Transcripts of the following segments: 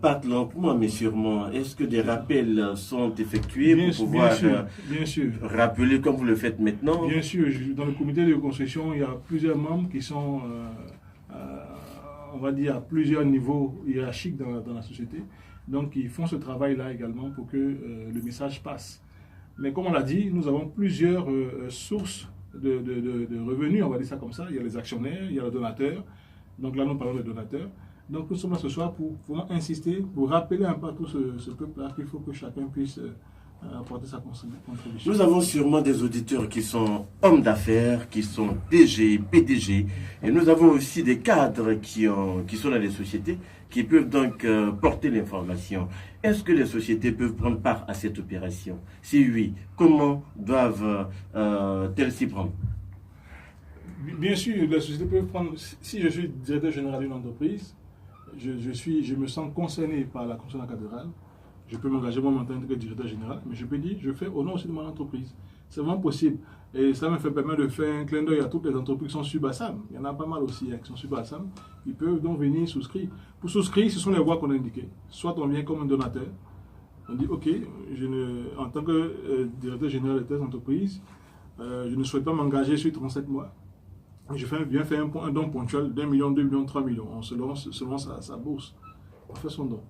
partent lentement mais sûrement. Est-ce que des rappels sont effectués Bien, pour pouvoir bien sûr. rappeler comme vous le faites maintenant? Bien sûr, dans le comité de construction, il y a plusieurs membres qui sont, on va dire, à plusieurs niveaux hiérarchiques dans la société. Donc, ils font ce travail-là également pour que le message passe. Mais comme on l'a dit, nous avons plusieurs sources de revenus, on va dire ça comme ça. Il y a les actionnaires, il y a les donateurs. Donc là, nous parlons des donateurs. Donc nous sommes là ce soir pour vraiment insister, pour rappeler un peu à tout ce peuple-là qu'il faut que chacun puisse apporter sa contribution. Nous avons sûrement des auditeurs qui sont hommes d'affaires, qui sont DG, PDG, et nous avons aussi des cadres qui sont dans les sociétés, qui peuvent donc porter l'information. Est-ce que les sociétés peuvent prendre part à cette opération? Si oui, comment doivent-elles s'y prendre? Bien sûr, les sociétés peuvent prendre. Si je suis directeur général d'une entreprise, je me sens concerné par la construction de la cathédrale. Je peux m'engager moi en tant que directeur général, mais je peux dire, je fais au nom aussi de mon entreprise. C'est vraiment possible. Et ça me permet de faire un clin d'œil à toutes les entreprises qui sont sur Bassam. Il y en a pas mal aussi qui sont sur Bassam. Ils peuvent donc venir souscrire. Pour souscrire, ce sont les voies qu'on a indiquées. Soit on vient comme un donateur. On dit, OK, en tant que directeur général de telle entreprise, je ne souhaite pas m'engager sur 37 mois. Je viens faire un don ponctuel d'1 million, 2 millions, 3 millions, selon sa bourse. On fait son don.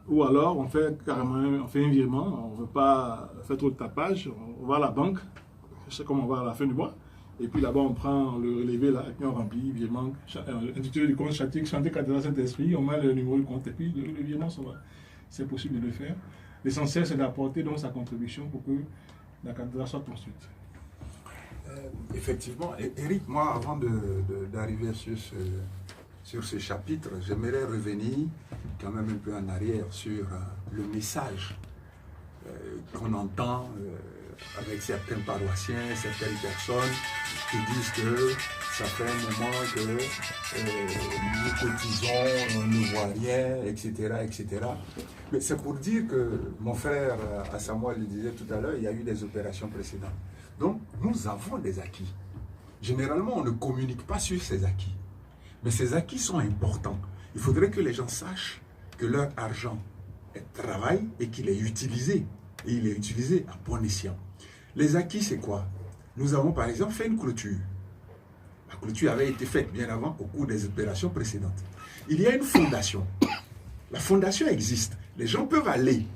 Ou alors, on fait carrément un virement, on ne veut pas faire trop de tapage, on va à la banque, je sais comment on va à la fin du mois, et puis là-bas, on prend le relevé, là, et puis on remplit, virement, intitulé du compte chanter cathédrale Saint-Esprit, on met le numéro du compte, et puis le virement s'en va. C'est possible de le faire. L'essentiel, c'est d'apporter donc sa contribution pour que la cathédrale soit construite. Effectivement, Eric, moi, avant d'arriver sur ce chapitre, j'aimerais revenir quand même un peu en arrière sur le message qu'on entend avec certains paroissiens, certaines personnes qui disent que ça fait un moment que nous cotisons, on ne voit rien, etc., etc. Mais c'est pour dire que mon frère Samuel le disait tout à l'heure, il y a eu des opérations précédentes. Donc, nous avons des acquis. Généralement, on ne communique pas sur ces acquis. Mais ces acquis sont importants. Il faudrait que les gens sachent que leur argent travaille et qu'il est utilisé. Et il est utilisé à bon escient. Les acquis, c'est quoi? Nous avons par exemple fait une clôture. La clôture avait été faite bien avant au cours des opérations précédentes. Il y a une fondation. La fondation existe. Les gens peuvent aller,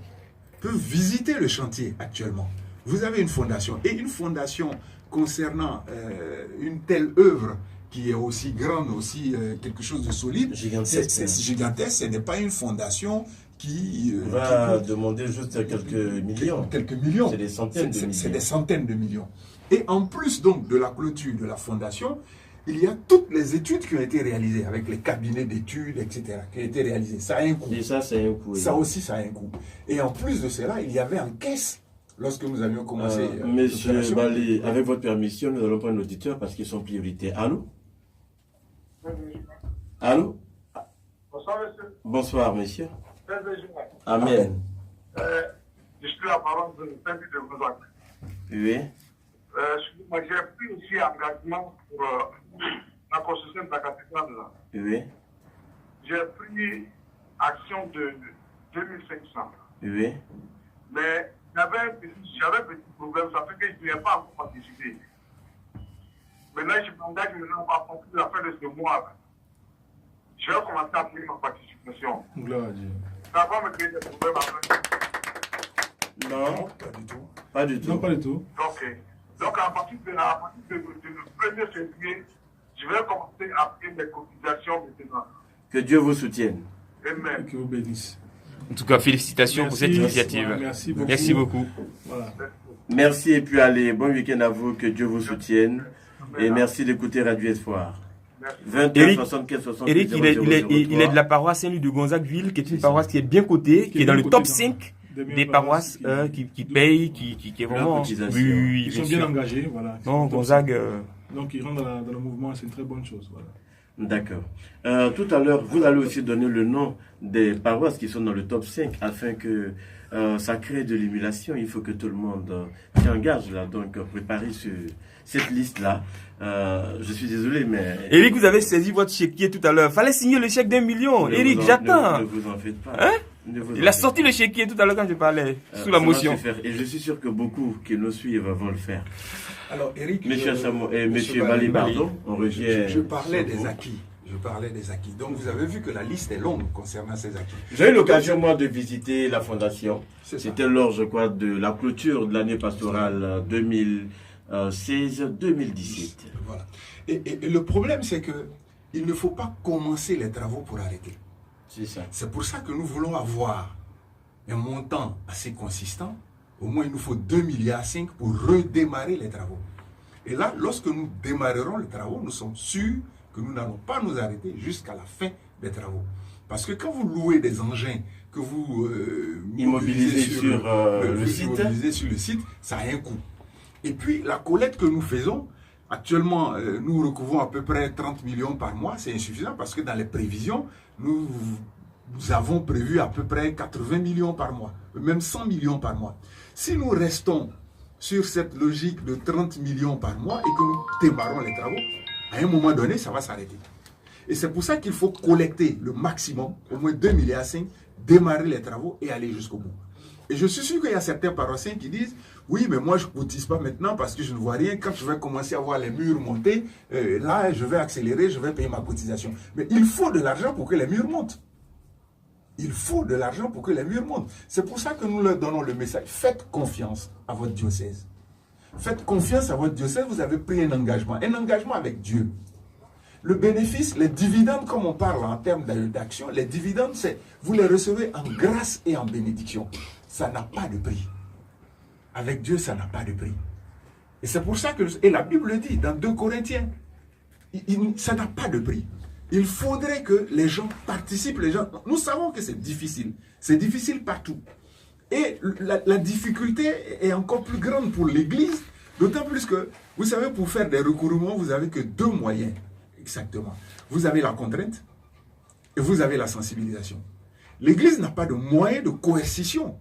peuvent visiter le chantier actuellement. Vous avez une fondation, et une fondation concernant une telle œuvre qui est aussi grande, aussi quelque chose de solide, c'est gigantesque, ce n'est pas une fondation qui va demander juste quelques millions. Quelques millions. C'est des centaines de millions. C'est des centaines de millions. Et en plus donc de la clôture de la fondation, il y a toutes les études qui ont été réalisées, avec les cabinets d'études, etc., qui ont été réalisées. Ça a un coût. Et ça, c'est un coût. Ça aussi, ça a un coût. Et en plus de cela, il y avait en caisse, lorsque nous avions commencé... Monsieur Bali, avec votre permission, nous allons prendre l'auditeur parce qu'ils sont priorité. Allô? Allô? Bonsoir, monsieur. Bonsoir, monsieur. Amen. Je suis la parole de Saint-Louis de Gozak. Oui. Moi, j'ai pris aussi engagement pour la construction de la cathédrale. Oui. J'ai pris action de 2500. Oui. Mais j'avais un petit problème, ça fait que je n'ai pas encore participé. Maintenant, je m'engage maintenant à conclure la fin de ce mois. Je vais commencer à payer ma participation. Gloire à Dieu. Ça va me créer des problèmes après. Non, Pas du tout. pas du tout. Non, pas du tout. Donc à partir de le 1er février, je vais commencer à payer mes cotisations maintenant. Que Dieu vous soutienne. Amen. Que vous bénisse. En tout cas, félicitations pour cette initiative. Voilà, merci beaucoup. Merci beaucoup. Voilà. Merci et puis allez, bon week-end à vous, que Dieu vous soutienne. Et merci d'écouter Radio Espoir. 21 75 60. Eric, il est de la paroisse Saint-Louis de Gonzagueville, qui est une paroisse qui est bien cotée, qui est dans le top 5 des paroisses qui payent, qui est vraiment... Ils sont bien engagés, voilà. Non, Gonzague... Donc ils rentrent dans le mouvement, c'est une très bonne chose. Voilà. D'accord. Tout à l'heure, vous allez aussi donner le nom des paroisses qui sont dans le top 5 afin que ça crée de l'émulation. Il faut que tout le monde s'engage là. Donc, préparez cette liste-là. Je suis désolé, mais... Eric, vous avez saisi votre chéquier tout à l'heure. Fallait signer le chèque d'1 million. Eric, j'attends. Ne vous en faites pas. Hein? Il a sorti le chéquier tout à l'heure quand je parlais, sous la motion. Et je suis sûr que beaucoup qui nous suivent vont le faire. Alors, Eric, Monsieur Bali, pardon, on revient. Je parlais des acquis. Donc, vous avez vu que la liste est longue concernant ces acquis. J'ai eu l'occasion, moi, de visiter la fondation. C'était lors, je crois, de la clôture de l'année pastorale 2016-2017. Voilà. Et le problème, c'est que il ne faut pas commencer les travaux pour arrêter. C'est ça. C'est pour ça que nous voulons avoir un montant assez consistant. Au moins, il nous faut 2,5 milliards pour redémarrer les travaux. Et là, lorsque nous démarrerons les travaux, nous sommes sûrs que nous n'allons pas nous arrêter jusqu'à la fin des travaux. Parce que quand vous louez des engins que vous immobilisez sur le site, ça a un coût. Et puis, la collecte que nous faisons, actuellement, nous recouvrons à peu près 30 millions par mois. C'est insuffisant parce que dans les prévisions, nous avons prévu à peu près 80 millions par mois, même 100 millions par mois. Si nous restons sur cette logique de 30 millions par mois et que nous démarrons les travaux, à un moment donné, ça va s'arrêter. Et c'est pour ça qu'il faut collecter le maximum, au moins 2,5 milliards, démarrer les travaux et aller jusqu'au bout. Et je suis sûr qu'il y a certains paroissiens qui disent « Oui, mais moi je ne cotise pas maintenant parce que je ne vois rien. Quand je vais commencer à voir les murs monter, là je vais accélérer, je vais payer ma cotisation. » Mais il faut de l'argent pour que les murs montent. Il faut de l'argent pour que les murs montent. C'est pour ça que nous leur donnons le message. Faites confiance à votre diocèse. Faites confiance à votre diocèse, vous avez pris un engagement avec Dieu. Le bénéfice, les dividendes, comme on parle en termes d'action, les dividendes, vous les recevez en grâce et en bénédiction. Ça n'a pas de prix. Avec Dieu, ça n'a pas de prix. Et c'est pour ça que, et la Bible dit, dans 2 Corinthiens, ça n'a pas de prix. Il faudrait que les gens participent, nous savons que c'est difficile. C'est difficile partout. Et la difficulté est encore plus grande pour l'Église, d'autant plus que, vous savez, pour faire des recouvrements, vous n'avez que 2 moyens, exactement. Vous avez la contrainte et vous avez la sensibilisation. L'Église n'a pas de moyen de coercition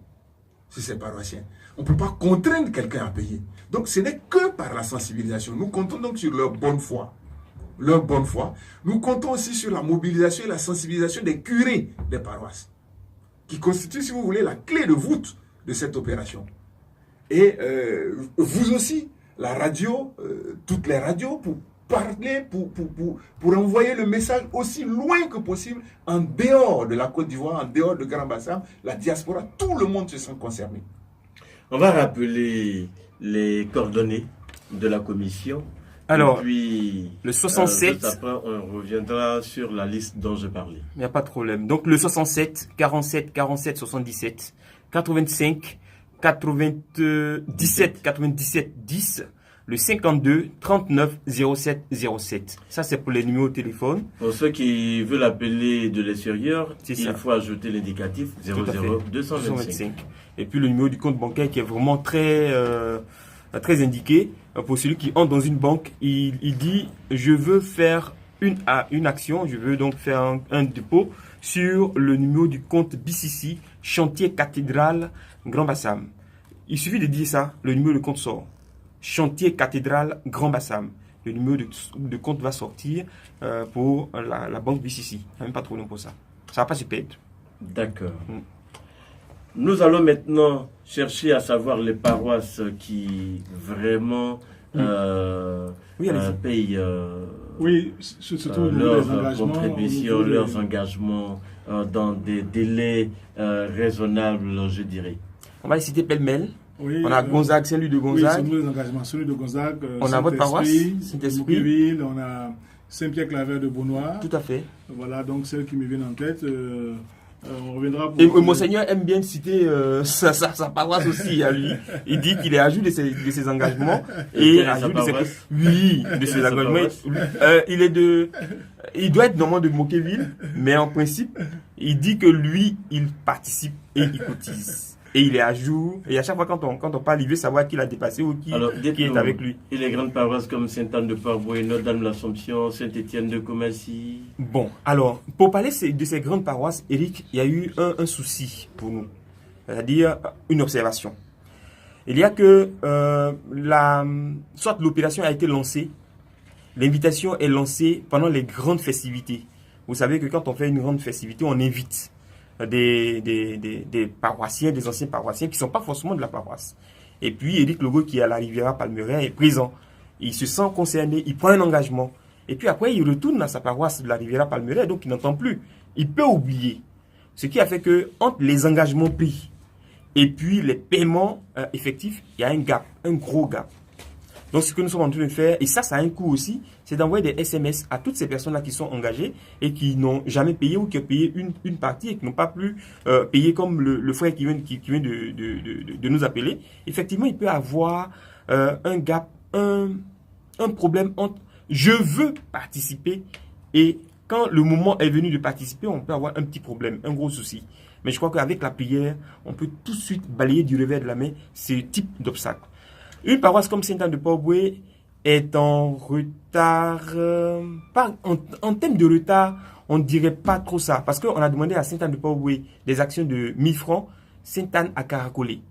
sur ses paroissiens. On ne peut pas contraindre quelqu'un à payer. Donc, ce n'est que par la sensibilisation. Nous comptons donc sur leur bonne foi. Nous comptons aussi sur la mobilisation et la sensibilisation des curés des paroisses, qui constitue, si vous voulez, la clé de voûte de cette opération. Et vous aussi, la radio, toutes les radios, pour parler, pour envoyer le message aussi loin que possible, en dehors de la Côte d'Ivoire, en dehors de Grand Bassam, la diaspora, tout le monde se sent concerné. On va rappeler les coordonnées de la commission. Alors, et puis, le 67... après, on reviendra sur la liste dont je parlais. Il n'y a pas de problème. Donc, le 67, 47, 47, 77, 85, 97, 97, 10, le 52, 39, 07, 07. Ça, c'est pour les numéros de téléphone. Pour ceux qui veulent appeler de l'extérieur, il faut ajouter l'indicatif 00 225. Et puis, le numéro du compte bancaire qui est vraiment très indiqué. Pour celui qui entre dans une banque, il dit « Je veux faire une action, je veux donc faire un dépôt sur le numéro du compte BCC, Chantier Cathédrale Grand Bassam. » Il suffit de dire ça, le numéro de compte sort. Chantier Cathédrale Grand Bassam. Le numéro de compte va sortir pour la banque BCC. Il n'y a même pas trop long pour ça. Ça ne va pas se perdre. D'accord. Nous allons maintenant chercher à savoir les paroisses qui vraiment payent leurs contributions, leurs engagements dans des délais raisonnables, je dirais. On va les citer pêle-mêle. Oui, on a Gonzague, Saint-Louis de Gonzague. Oui, celui de Gonzague. On a votre paroisse, Saint-Esprit. On a Saint-Pierre-Claver de Beaunois. Tout à fait. Voilà, donc celles qui me viennent en tête. On reviendra pour... Et Monseigneur aime bien citer sa paroisse aussi à lui. Il dit qu'il est à jour de ses engagements et à jour de ses engagements. Il doit être normalement de Moqueville, mais en principe, il dit que lui, il participe et il cotise. et il est à jour. Et à chaque fois, quand on parle, il veut savoir qui l'a dépassé ou qui est avec lui. Et les grandes paroisses comme Sainte-Anne-de-Port-Boueux, Notre-Dame-de-l'Assomption, Saint-Étienne de Commassy. Bon, alors, pour parler de ces grandes paroisses, Eric, il y a eu un souci pour nous. C'est-à-dire une observation. Il y a que soit l'opération a été lancée, l'invitation est lancée pendant les grandes festivités. Vous savez que quand on fait une grande festivité, on invite des paroissiens, des anciens paroissiens qui ne sont pas forcément de la paroisse. Et puis, Éric Logo, qui est à la Riviera Palmeraie, est présent. Il se sent concerné, il prend un engagement. Et puis après, il retourne à sa paroisse de la Riviera Palmeraie, donc il n'entend plus. Il peut oublier. Ce qui a fait que, entre les engagements pris et puis les paiements effectifs, il y a un gap, un gros gap. Donc ce que nous sommes en train de faire, et ça a un coût aussi, c'est d'envoyer des SMS à toutes ces personnes-là qui sont engagées et qui n'ont jamais payé ou qui ont payé une partie et qui n'ont pas pu payer comme le frère qui vient de nous appeler. Effectivement, il peut avoir un gap, un problème entre je veux participer et quand le moment est venu de participer, on peut avoir un petit problème, un gros souci. Mais je crois qu'avec la prière, on peut tout de suite balayer du revers de la main ce type d'obstacle. Une paroisse comme Sainte-Anne-de-Port-Boueux est en retard, en termes de retard, on ne dirait pas trop ça. Parce qu'on a demandé à Sainte-Anne-de-Port-Boueux des actions de 1000 francs, Sainte-Anne a caracolé.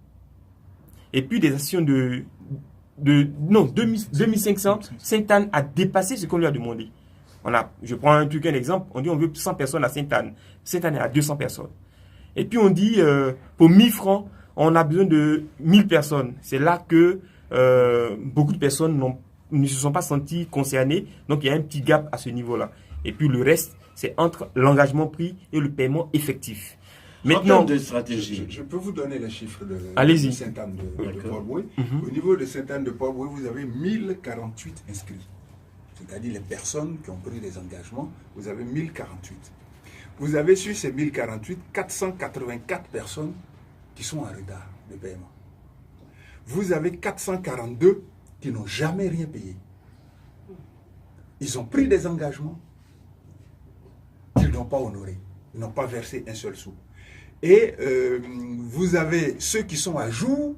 Et puis des actions de 2500, Sainte-Anne a dépassé ce qu'on lui a demandé. Je prends un exemple, on dit on veut 100 personnes à Sainte-Anne. Sainte-Anne est à 200 personnes. Et puis on dit, pour 1000 francs, on a besoin de 1000 personnes. C'est là que beaucoup de personnes ne se sont pas senties concernées. Donc il y a un petit gap à ce niveau-là. Et puis le reste, c'est entre l'engagement pris et le paiement effectif. Maintenant, de stratégie. Je peux vous donner les chiffres de Sainte-Anne de Port-Boueux. Au niveau de Sainte-Anne de Port-Boueux, vous avez 1048 inscrits. C'est-à-dire les personnes qui ont pris des engagements, vous avez 1048. Vous avez sur ces 1048, 484 personnes qui sont en retard de paiement. Vous avez 442 qui n'ont jamais rien payé. Ils ont pris des engagements qu'ils n'ont pas honorés. Ils n'ont pas versé un seul sou. Et vous avez ceux qui sont à jour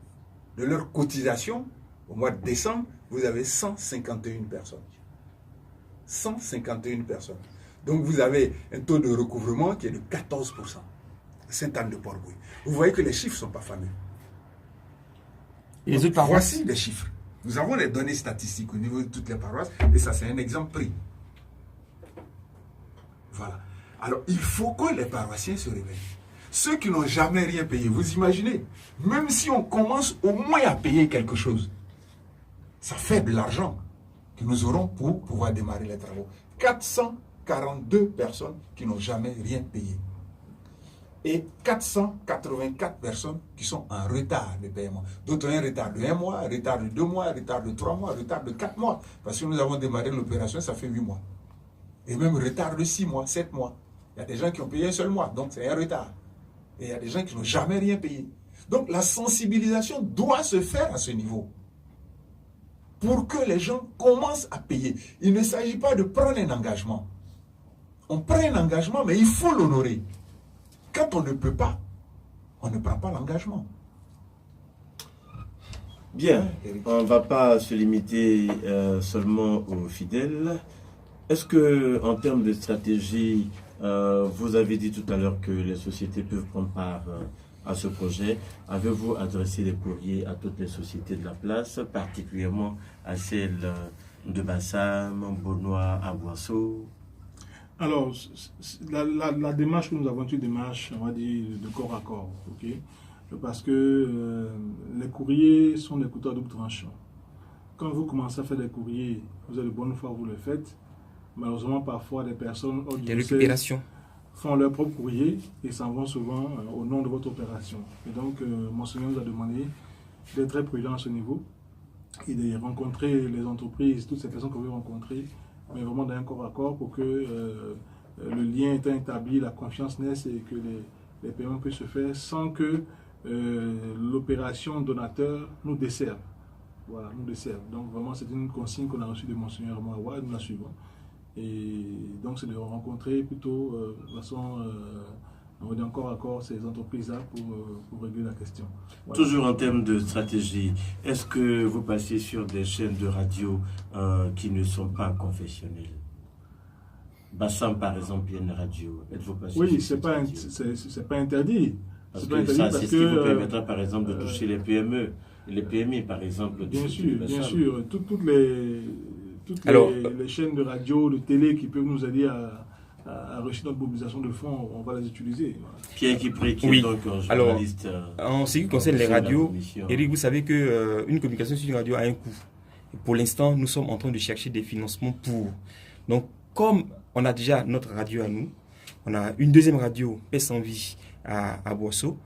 de leur cotisation. Au mois de décembre, vous avez 151 personnes. 151 personnes. Donc vous avez un taux de recouvrement qui est de 14%. Sainte-Anne-de-Port-Boueux. Vous voyez que les chiffres ne sont pas fameux. Et les autres paroisses? Voici les chiffres. Nous avons les données statistiques au niveau de toutes les paroisses, et ça c'est un exemple pris. Voilà. Alors il faut que les paroissiens se réveillent. Ceux qui n'ont jamais rien payé, vous imaginez, même si on commence au moins à payer quelque chose, ça fait de l'argent que nous aurons pour pouvoir démarrer les travaux. 442 personnes qui n'ont jamais rien payé. Et 484 personnes qui sont en retard de paiement. D'autres ont un retard de 1 mois, un retard de 2 mois, un retard de 3 mois, un retard de 4 mois. Parce que nous avons démarré l'opération, ça fait 8 mois. Et même retard de 6 mois, 7 mois. Il y a des gens qui ont payé un seul mois, donc c'est un retard. Et il y a des gens qui n'ont jamais rien payé. Donc la sensibilisation doit se faire à ce niveau. Pour que les gens commencent à payer. Il ne s'agit pas de prendre un engagement. On prend un engagement, mais il faut l'honorer. Quand on ne peut pas, on ne prend pas l'engagement. Bien, on ne va pas se limiter seulement aux fidèles. Est-ce que, en termes de stratégie, vous avez dit tout à l'heure que les sociétés peuvent prendre part à ce projet. Avez-vous adressé des courriers à toutes les sociétés de la place, particulièrement à celles de Bassam, Beaunois, Aboisseau? Alors, la démarche que nous avons, c'est une démarche, on va dire, de corps à corps, ok? Parce que les courriers sont des couteaux à double tranchant. Quand vous commencez à faire des courriers, vous avez de bonne foi, vous le faites. Malheureusement, parfois, des personnes font leur propre courrier et s'en vont souvent au nom de votre opération. Et donc, Monseigneur nous a demandé d'être très prudent à ce niveau et de rencontrer les entreprises, toutes ces personnes que vous rencontrez, mais vraiment d'un corps à corps pour que le lien étant établi, la confiance naisse et que les paiements puissent se faire sans que l'opération donateur nous desserve. Voilà, nous desserve. Donc vraiment, c'est une consigne qu'on a reçue de Monseigneur Moawa, nous la suivons. Et donc, c'est de rencontrer plutôt de façon on est encore à corps ces entreprises-là pour régler la question. Voilà. Toujours en termes de stratégie, est-ce que vous passez sur des chaînes de radio qui ne sont pas confessionnelles? Bassam, par exemple, il y a une radio. Êtes-vous passé Oui, sur c'est pas interdit. Parce C'est que pas interdit ça, parce c'est ce qui vous que, permettra, par exemple, de toucher les PME, les PMI, par exemple. bien sûr, bien Bassam. sûr. Toutes Alors, les chaînes de radio, de télé qui peuvent nous aider à réussir notre mobilisation de fonds, on va les utiliser. Voilà. Pierre Kipré, qui Oui. est donc un Alors, journaliste. En ce qui concerne les au sein de la radios, commission. Eric, vous savez que une communication sur une radio a un coût. Et pour l'instant, nous sommes en train de chercher des financements pour. Donc, comme on a déjà notre radio à nous, on a une deuxième radio, Paix sans vie, à Boisseau,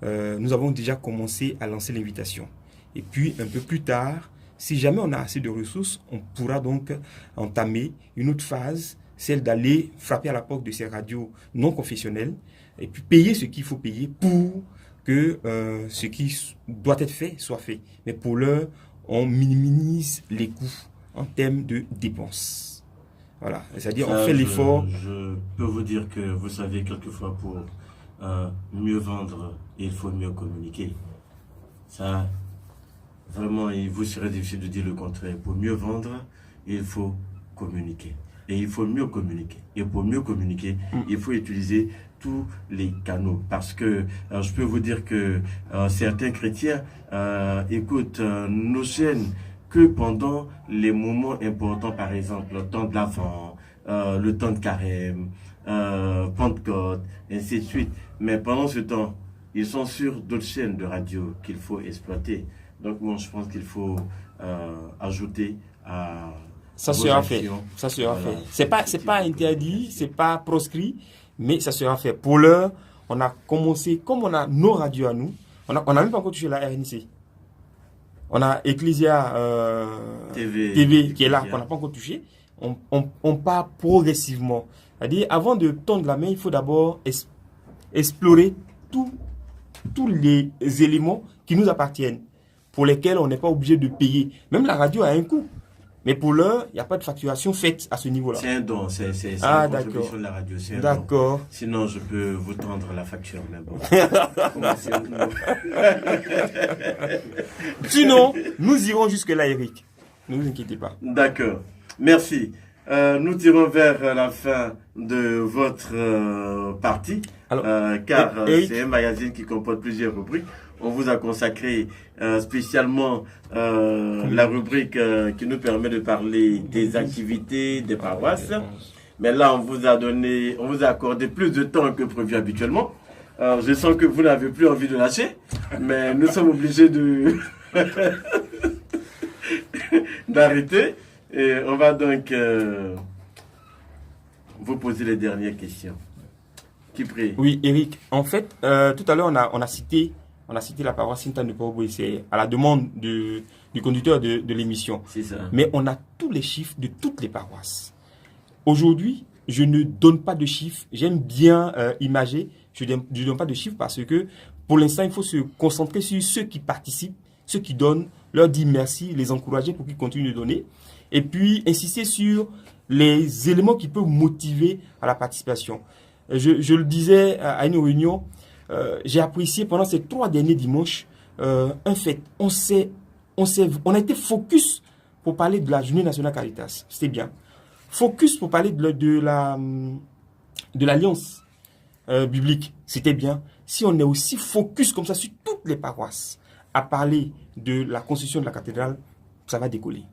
nous avons déjà commencé à lancer l'invitation. Et puis, un peu plus tard, si jamais on a assez de ressources, on pourra donc entamer une autre phase, celle d'aller frapper à la porte de ces radios non confessionnelles et puis payer ce qu'il faut payer pour que ce qui doit être fait soit fait. Mais pour l'heure, on minimise les coûts en termes de dépenses. Voilà, c'est-à-dire on fait l'effort. Je peux vous dire que vous savez, quelquefois, pour mieux vendre, il faut mieux communiquer. Ça, vraiment, il vous serait difficile de dire le contraire. Pour mieux vendre, il faut communiquer. Et il faut mieux communiquer. Et pour mieux communiquer, il faut utiliser tous les canaux. Parce que je peux vous dire que certains chrétiens écoutent nos chaînes que pendant les moments importants, par exemple le temps de l'Avent, le temps de Carême, Pentecôte, ainsi de suite. Mais pendant ce temps, ils sont sur d'autres chaînes de radio qu'il faut exploiter. Donc moi, je pense qu'il faut ajouter à Ça vos sera actions. fait. Ça sera Voilà. fait. C'est pas interdit, c'est pas proscrit, mais ça sera fait. Pour l'heure, on a commencé, comme on a nos radios à nous, on a même pas encore touché la RNC. On a Ecclesia TV qui est là, qu'on n'a pas encore touché. On part progressivement. C'est-à-dire, avant de tendre la main, il faut d'abord explorer tous les éléments qui nous appartiennent, pour lesquels on n'est pas obligé de payer. Même la radio a un coût. Mais pour l'heure, il n'y a pas de facturation faite à ce niveau-là. C'est un don, c'est Ah, la contribution d'accord. de la radio. C'est un don. D'accord. Sinon, je peux vous tendre la facture même. Sinon, nous irons jusque-là, Eric. Ne vous inquiétez pas. D'accord. Merci. Nous tirons vers la fin de votre partie, Alors, car Eric, c'est un magazine qui comporte plusieurs rubriques. On vous a consacré spécialement la rubrique qui nous permet de parler des activités des paroisses. Mais là, on vous a accordé plus de temps que prévu habituellement. Je sens que vous n'avez plus envie de lâcher, mais nous sommes obligés d'arrêter. Et on va donc vous poser les dernières questions. Qui prie? Oui, Eric. En fait, tout à l'heure, on a cité la paroisse Sainte-Anne de Port-Boué. C'est à la demande du conducteur de l'émission. C'est ça. Mais on a tous les chiffres de toutes les paroisses. Aujourd'hui, je ne donne pas de chiffres. J'aime bien imager. Je ne donne pas de chiffres parce que pour l'instant, il faut se concentrer sur ceux qui participent, ceux qui donnent, leur dire merci, les encourager pour qu'ils continuent de donner. Et puis, insister sur les éléments qui peuvent motiver à la participation. Je le disais à une réunion, j'ai apprécié pendant ces 3 derniers dimanches un fait. On a été focus pour parler de la Journée nationale Caritas. C'était bien. Focus pour parler de l'Alliance biblique. C'était bien. Si on est aussi focus comme ça sur toutes les paroisses à parler de la construction de la cathédrale, ça va décoller.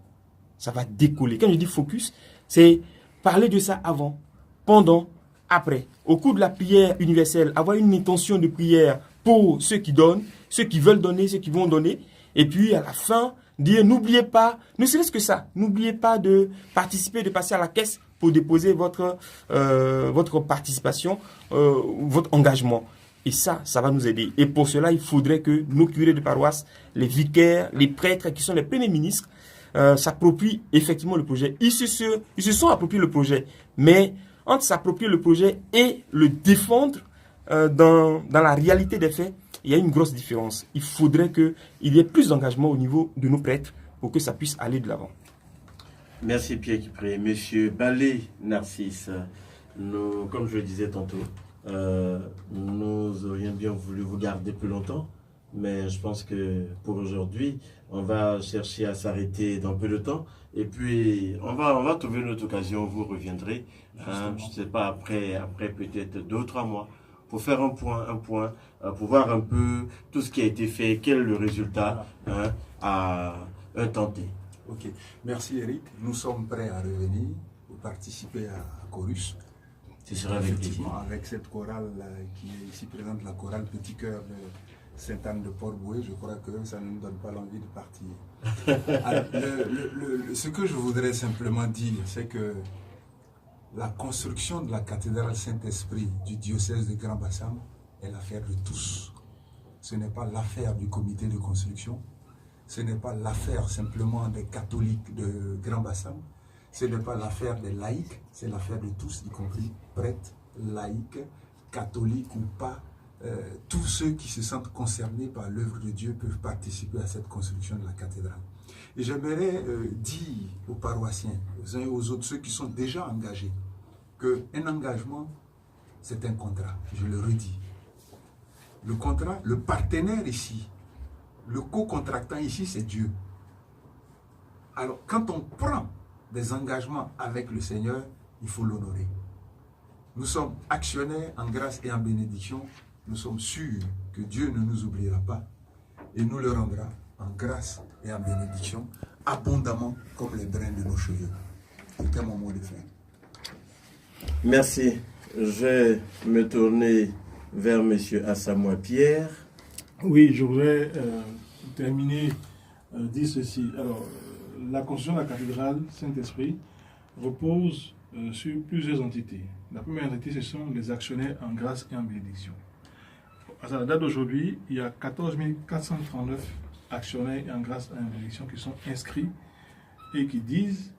Ça va décoller. Quand je dis focus, c'est parler de ça avant, pendant, après. Au cours de la prière universelle, avoir une intention de prière pour ceux qui donnent, ceux qui veulent donner, ceux qui vont donner. Et puis à la fin, dire n'oubliez pas, ne serait-ce que ça, n'oubliez pas de participer, de passer à la caisse pour déposer votre participation, votre engagement. Et ça va nous aider. Et pour cela, il faudrait que nos curés de paroisse, les vicaires, les prêtres qui sont les premiers ministres, s'approprient effectivement le projet. Ils se sont appropriés le projet. Mais entre s'approprier le projet et le défendre dans la réalité des faits, il y a une grosse différence. Il faudrait qu'il y ait plus d'engagement au niveau de nos prêtres pour que ça puisse aller de l'avant. Merci Pierre Kipré. Monsieur Balé Narcisse, comme je le disais tantôt, Nous aurions bien voulu vous garder plus longtemps, mais je pense que pour aujourd'hui, on va chercher à s'arrêter dans peu de temps. Et puis, on va trouver une autre occasion, vous reviendrez, hein, je ne sais pas, après peut-être 2 ou 3 mois, pour faire un point, pour voir un peu tout ce qui a été fait, quel est le résultat, hein, à un temps T. Ok, merci Eric. Nous sommes prêts à revenir pour participer à Chorus. Ce sera avec plaisir. Effectivement, avec cette chorale qui est ici présente, la chorale Petit Cœur de Sainte-Anne de Port-Bouët, je crois que ça ne nous donne pas l'envie de partir. Alors, ce que je voudrais simplement dire, c'est que la construction de la cathédrale Saint-Esprit du diocèse de Grand Bassam est l'affaire de tous. Ce n'est pas l'affaire du comité de construction, ce n'est pas l'affaire simplement des catholiques de Grand Bassam, ce n'est pas l'affaire des laïcs, c'est l'affaire de tous, y compris prêtres, laïcs, catholiques ou pas. Tous ceux qui se sentent concernés par l'œuvre de Dieu peuvent participer à cette construction de la cathédrale. Et j'aimerais dire aux paroissiens, aux uns et aux autres, ceux qui sont déjà engagés, qu'un engagement, c'est un contrat, je le redis. Le contrat, le partenaire ici, le co-contractant ici, c'est Dieu. Alors, quand on prend des engagements avec le Seigneur, il faut l'honorer. Nous sommes actionnaires en grâce et en bénédiction. Nous sommes sûrs que Dieu ne nous oubliera pas et nous le rendra en grâce et en bénédiction, abondamment comme les brins de nos cheveux. C'était mon mot de fin. Merci. Je vais me tourner vers M. Asamoah Pierre. Oui, je voudrais terminer, dire ceci. Alors, la construction de la cathédrale Saint-Esprit repose sur plusieurs entités. La première entité, ce sont les actionnaires en grâce et en bénédiction. À la date d'aujourd'hui, il y a 14 439 actionnaires en grâce et en bénédiction qui sont inscrits et qui disent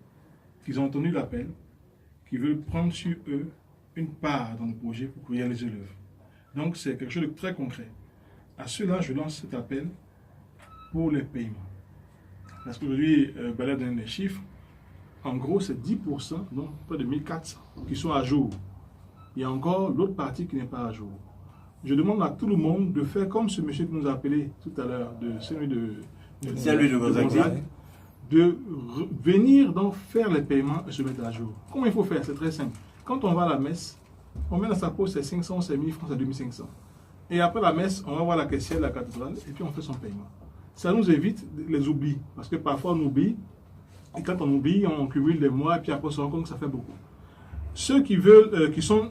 qu'ils ont entendu l'appel, qu'ils veulent prendre sur eux une part dans le projet pour réaliser l'œuvre. Donc c'est quelque chose de très concret. À cela, je lance cet appel pour les paiements. Parce qu'aujourd'hui, Bala donne les chiffres. En gros, c'est 10%, donc près de 1400, qui sont à jour. Il y a encore l'autre partie qui n'est pas à jour. Je demande à tout le monde de faire comme ce monsieur qui nous a appelé tout à l'heure, celui de Gonzague, de venir donc faire les paiements et se mettre à jour. Comment il faut faire? C'est très simple. Quand on va à la messe, on met dans sa poche c'est 500, c'est 1000 francs, c'est 2500. Et après la messe, on va voir la caissière de la cathédrale et puis on fait son paiement. Ça nous évite les oublis, parce que parfois on oublie, et quand on oublie, on cumule les mois, et puis après on se rend compte que ça fait beaucoup. Ceux qui veulent, qui sont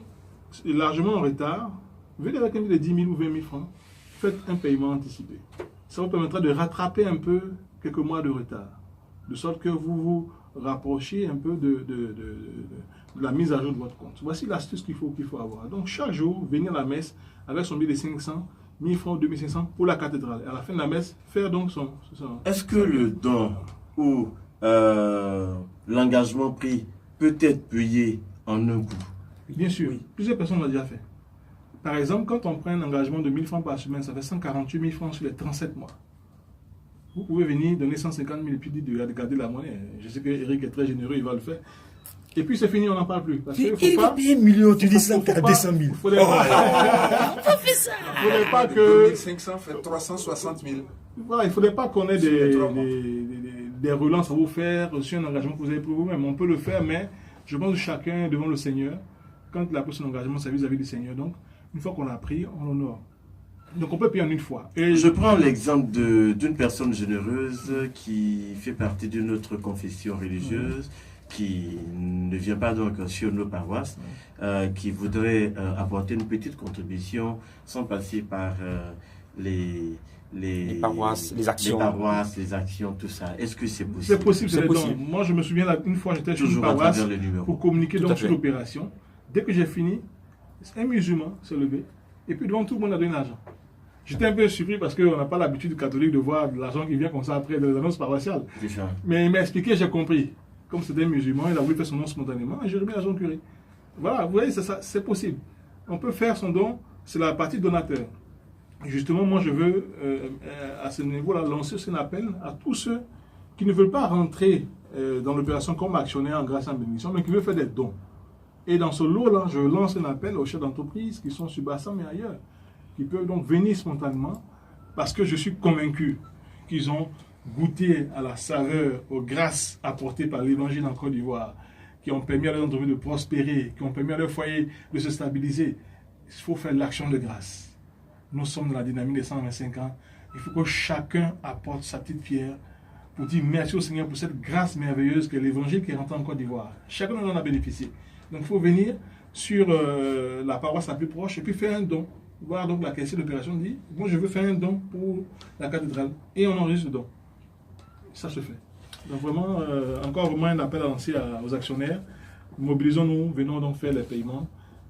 largement en retard, venez avec un de 10 000 ou 20 000 francs, faites un paiement anticipé. Ça vous permettra de rattraper un peu quelques mois de retard, de sorte que vous vous rapprochiez un peu de la mise à jour de votre compte. Voici l'astuce qu'il faut avoir. Donc chaque jour, venir à la messe avec son billet de 500, 1000 francs, 2500 pour la cathédrale. Et à la fin de la messe, faire donc son Est-ce que le don ou l'engagement pris peut être payé en un coup? Bien sûr, oui. Plusieurs personnes l'ont déjà fait. Par exemple, quand on prend un engagement de 1000 francs par semaine, ça fait 148 000 francs sur les 37 mois. Vous pouvez venir donner 150 000 et puis dire de garder la monnaie. Je sais que Eric est très généreux, il va le faire. Et puis c'est fini, on n'en parle plus. Parce que il va payer 1 million, tu dis 140 000. Il ne faudrait pas que... 2500 fait 360 000. Voilà, il ne faudrait pas qu'on ait des relances à vous faire sur un engagement que vous avez pour vous-même. On peut le faire, mais je pense que chacun devant le Seigneur, quand il a pris son engagement, c'est vis-à-vis du Seigneur. Donc, une fois qu'on l'a pris, on l'honore. Donc on peut payer en une fois. Et je prends l'exemple d'une personne généreuse qui fait partie d'une autre confession religieuse, qui ne vient pas donc sur nos paroisses, qui voudrait apporter une petite contribution sans passer par les paroisses, les actions. Les actions, tout ça. Est-ce que c'est possible? C'est possible, c'est possible. Moi, je me souviens, une fois, j'étais sur une paroisse pour communiquer donc sur l'opération. Dès que j'ai fini, un musulman s'est levé et puis devant tout le monde a donné l'argent. J'étais un peu surpris parce qu'on n'a pas l'habitude catholique de voir de l'argent qui vient comme ça après des annonces paroissiales. Mais il m'a expliqué, j'ai compris. Comme c'était un musulman, il a voulu faire son don spontanément et j'ai remis l'argent au curé. Voilà, vous voyez, c'est possible. On peut faire son don, c'est la partie donateur. Justement, moi je veux, à ce niveau-là, lancer un appel à tous ceux qui ne veulent pas rentrer dans l'opération comme actionnaire en grâce et en bénédiction, mais qui veulent faire des dons. Et dans ce lot-là, je lance un appel aux chefs d'entreprise qui sont sur Bassam et ailleurs, qui peuvent donc venir spontanément, parce que je suis convaincu qu'ils ont goûté à la saveur, aux grâces apportées par l'évangile en Côte d'Ivoire, qui ont permis à leurs entreprises de prospérer, qui ont permis à leur foyer de se stabiliser. Il faut faire l'action de grâce. Nous sommes dans la dynamique des 125 ans. Il faut que chacun apporte sa petite pierre pour dire merci au Seigneur pour cette grâce merveilleuse que l'évangile qui est rentré en Côte d'Ivoire. Chacun en a bénéficié. Donc il faut venir sur la paroisse la plus proche et puis faire un don. Voir donc la caissière d'opération dit, moi je veux faire un don pour la cathédrale. Et on enregistre le don. Ça se fait. Donc vraiment, encore vraiment un appel à lancer aux actionnaires. Mobilisons-nous, venons donc faire les paiements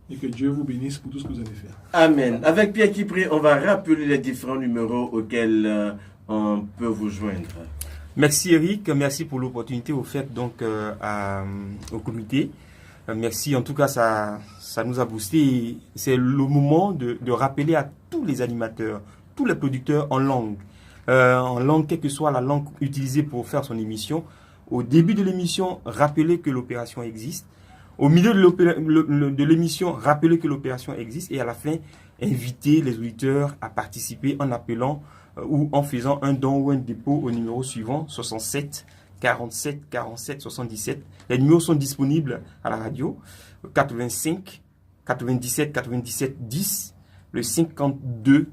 et que Dieu vous bénisse pour tout ce que vous allez faire. Amen. Avec Pierre Kipré, on va rappeler les différents numéros auxquels on peut vous joindre. Merci Eric, merci pour l'opportunité offerte donc au comité. Merci, en tout cas ça nous a boosté. C'est le moment de rappeler à tous les animateurs, tous les producteurs en langue, quelle que soit la langue utilisée pour faire son émission. Au début de l'émission, rappelez que l'opération existe. Au milieu de l'émission, rappelez que l'opération existe. Et à la fin, invitez les auditeurs à participer en appelant ou en faisant un don ou un dépôt au numéro suivant, 67 47 47 77. Les numéros sont disponibles à la radio, 85 97 97 10, le 52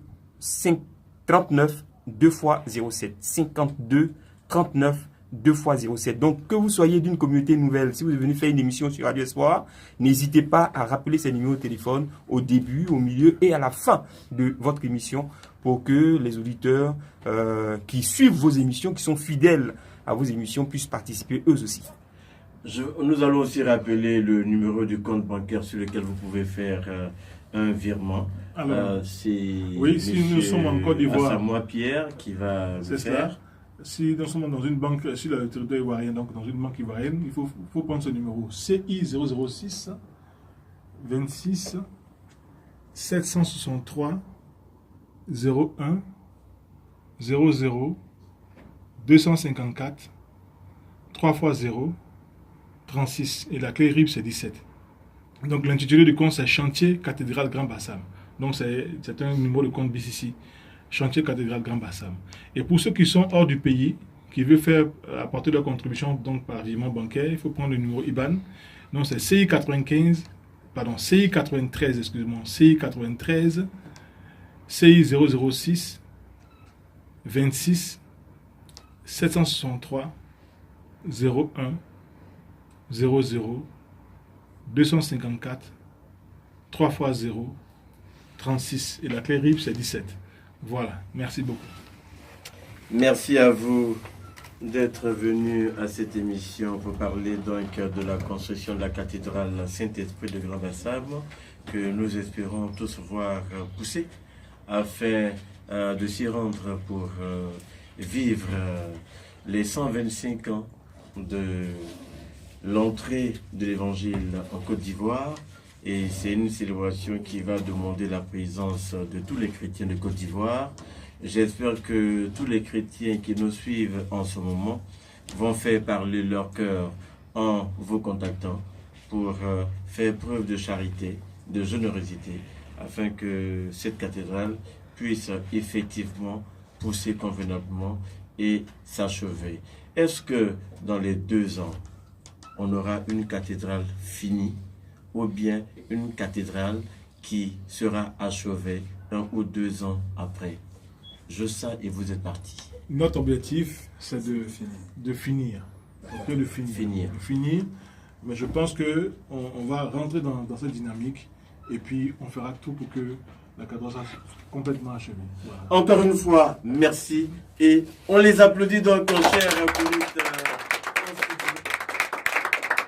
39 2 fois 07, 52 39 2 fois 07. Donc, que vous soyez d'une communauté nouvelle, si vous êtes venu faire une émission sur Radio Espoir, n'hésitez pas à rappeler ces numéros de téléphone au début, au milieu et à la fin de votre émission pour que les auditeurs qui suivent vos émissions, qui sont fidèles à vos émissions, puissent participer eux aussi. Nous allons aussi rappeler le numéro du compte bancaire sur lequel vous pouvez faire un virement. Alors, oui, si nous sommes en Côte d'Ivoire, c'est moi Pierre qui va le faire. Si nous sommes dans une banque, sur le territoire ivoirien, donc dans une banque ivoirienne, il faut prendre ce numéro CI 006 26 763 01 00 254 3 x 0 36 et la clé RIB c'est 17. Donc l'intitulé du compte c'est Chantier Cathédrale Grand Bassam. Donc c'est un numéro de compte BCC. Chantier Cathédrale Grand Bassam. Et pour ceux qui sont hors du pays, qui veulent faire apporter leur contribution donc par virement bancaire, il faut prendre le numéro IBAN. Donc c'est CI 93, excusez-moi, CI 93, CI 006, 26, 763, 01, 00, 254, 3 x 0, 36. Et la clé RIB c'est 17. Voilà, merci beaucoup. Merci à vous d'être venu à cette émission pour parler donc de la construction de la cathédrale Saint-Esprit de Grand Bassam que nous espérons tous voir pousser afin de s'y rendre pour vivre les 125 ans de l'entrée de l'évangile en Côte d'Ivoire. Et c'est une célébration qui va demander la présence de tous les chrétiens de Côte d'Ivoire. J'espère que tous les chrétiens qui nous suivent en ce moment vont faire parler leur cœur en vous contactant pour faire preuve de charité, de générosité, afin que cette cathédrale puisse effectivement pousser convenablement et s'achever. Est-ce que dans les 2 ans, on aura une cathédrale finie ou bien une cathédrale qui sera achevée 1 ou 2 ans après? Je sais et vous êtes parti. Notre objectif, c'est de finir. Mais je pense qu'on va rentrer dans cette dynamique et puis on fera tout pour que la cathédrale soit complètement achevée. Voilà. Encore une fois, merci et on les applaudit donc, chers communistes.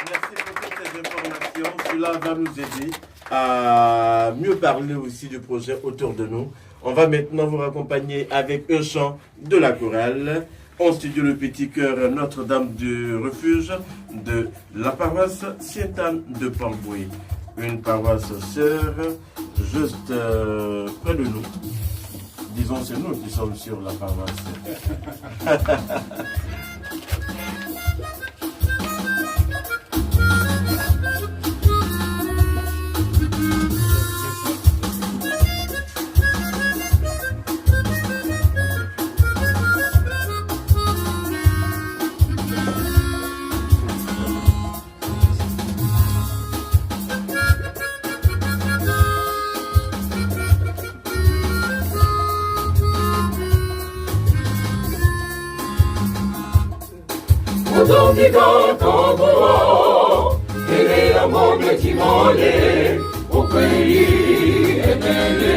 Merci pour toutes ces informations. Cela va nous aider à mieux parler aussi du projet autour de nous. On va maintenant vous accompagner avec un chant de la chorale en studio Le Petit Cœur Notre-Dame du Refuge de la paroisse Sainte-Anne de Pamboué. Une paroisse sœur juste près de nous. Disons, c'est nous qui sommes sur la paroisse. Odomiga Toboa, ele amome timole, o kweli emele.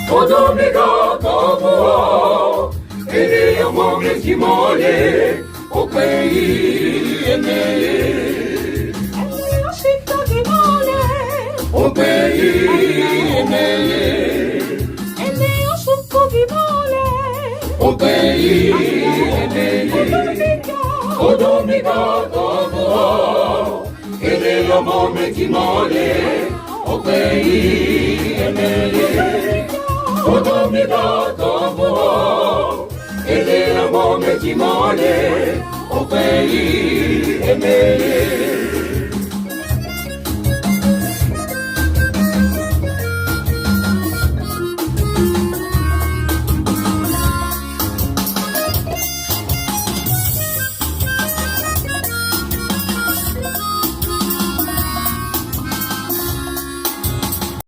Odomiga Toboa, ele amome timole, o kweli emele. Ele ashita timole, o kweli emele. Ele ashuko timole, o kweli emele. Odomiga Toboa, ele amome timole, o kweli emele. Odomiga Toboa, ele amome timole, o kweli emele.